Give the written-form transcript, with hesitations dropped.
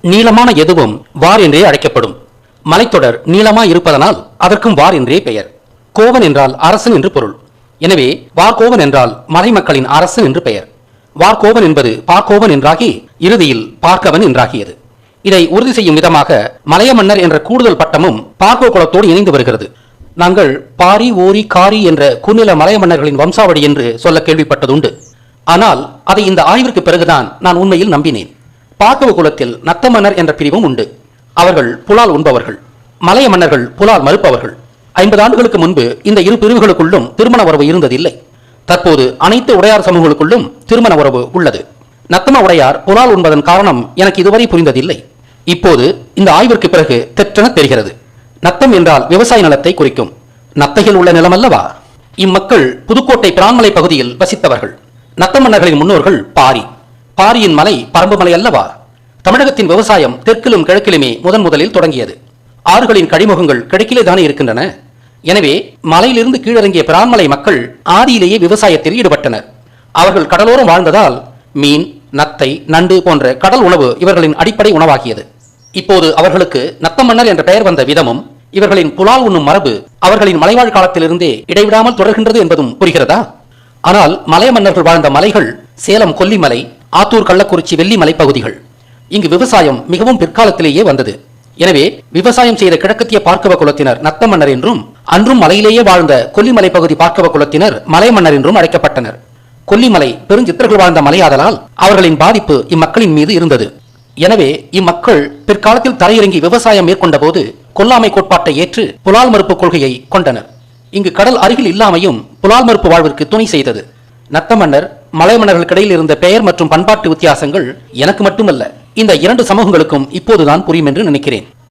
நீளமான எதுவும் வார் என்றே அழைக்கப்படும். மலைத்தொடர் நீளமாய் இருப்பதனால் அதற்கும் வார் என்றே பெயர். கோவன் என்றால் அரசன் என்று பொருள். எனவே வார்கோவன் என்றால் மலை மக்களின் அரசன் என்று பெயர். வார்கோவன் என்பது பார்க்கோவன் என்றாகி இறுதியில் பார்க்கவன் என்றாகியது. இதை உறுதி செய்யும் விதமாக மலைய மன்னர் என்ற கூடுதல் பட்டமும் பார்க்கோ குலத்தோடு இணைந்து வருகிறது. நாங்கள் பாரி ஓரி காரி என்ற குறுநில மலைய மன்னர்களின் வம்சாவளி என்று சொல்ல கேள்விப்பட்டதுண்டு. ஆனால் அதை இந்த ஆய்விற்கு பிறகுதான் நான் உண்மையில் நம்பினேன். பார்க்கவ குலத்தில் நத்த மன்னர் என்ற பிரிவும் உண்டு. அவர்கள் புலால் உண்பவர்கள். மலைய மன்னர்கள் புலால் மறுப்பவர்கள். 50 ஆண்டுகளுக்கு முன்பு இந்த இரு பிரிவுகளுக்குள்ளும் திருமண உறவு இருந்ததில்லை. தற்போது அனைத்து உடையார் சமூகங்களுக்குள்ளும் திருமண உறவு உள்ளது. நத்தம உடையார் புலால் உண்பதன் காரணம் எனக்கு இதுவரை புரிந்ததில்லை. இப்போது இந்த ஆய்விற்கு பிறகு தெற்றென தெரிகிறது. நத்தம் என்றால் விவசாய நிலத்தை குறிக்கும். நத்தையில் உள்ள நிலம் அல்லவா? இம்மக்கள் புதுக்கோட்டை பிரான்மலை பகுதியில் வசித்தவர்கள். நத்த மன்னர்களின் முன்னோர்கள் பாரி. பாரியின் மலை பரம்பு மலை அல்லவா? தமிழகத்தின் விவசாயம் தெற்கிலும் கிழக்கிலுமே முதலில் தொடங்கியது. ஆறுகளின் கழிமுகங்கள் கிழக்கிலே தானே இருக்கின்றன. எனவே மலையிலிருந்து கீழிறங்கிய பிரான்மலை மக்கள் ஆதியிலேயே விவசாயத்தில் ஈடுபட்டனர். அவர்கள் கடலோரம் வாழ்ந்ததால் மீன், நத்தை, நண்டு போன்ற கடல் உணவு இவர்களின் அடிப்படை உணவாகியது. இப்போது அவர்களுக்கு நத்த மன்னர் என்ற பெயர் வந்த விதமும் இவர்களின் புலால் உண்ணும் மரபு அவர்களின் மலைவாழ் காலத்திலிருந்தே இடைவிடாமல் தொடர்கின்றது என்பதும் புரிகிறதா? ஆனால் மலைய மன்னர்கள் வாழ்ந்த மலைகள் சேலம் கொல்லிமலை, ஆத்தூர் கள்ளக்குறிச்சி வெள்ளிமலை பகுதிகள். இங்கு விவசாயம் மிகவும் பிற்காலத்திலேயே வந்தது. எனவே விவசாயம் செய்த கிழக்கத்திய பார்க்கவ குலத்தினர் நத்த மன்னர் என்றும், அன்றும் மலையிலேயே வாழ்ந்த கொல்லிமலை பகுதி பார்க்கவ குலத்தினர் மலை மன்னர் என்றும் அழைக்கப்பட்டனர். கொல்லிமலை பெருஞ்சித்தர்கள் வாழ்ந்த மலையாதலால் அவர்களின் பாதிப்பு இம்மக்களின் மீது இருந்தது. எனவே இம்மக்கள் பிற்காலத்தில் தரையிறங்கி விவசாயம் மேற்கொண்ட போது கொல்லாமை கோட்பாட்டை ஏற்று புலால் மறுப்பு கொள்கையை கொண்டனர். இங்கு கடல் அருகில் இல்லாமையும் புலால் மறுப்பு வாழ்விற்கு துணை செய்தது. நத்த மன்னர் மலை மன்னர்களுக்கிடையில் இருந்த பெயர் மற்றும் பண்பாட்டு வித்தியாசங்கள் எனக்கு மட்டுமல்ல, இந்த 2 சமூகங்களுக்கும் இப்போதுதான் புரியும் என்று நினைக்கிறேன்.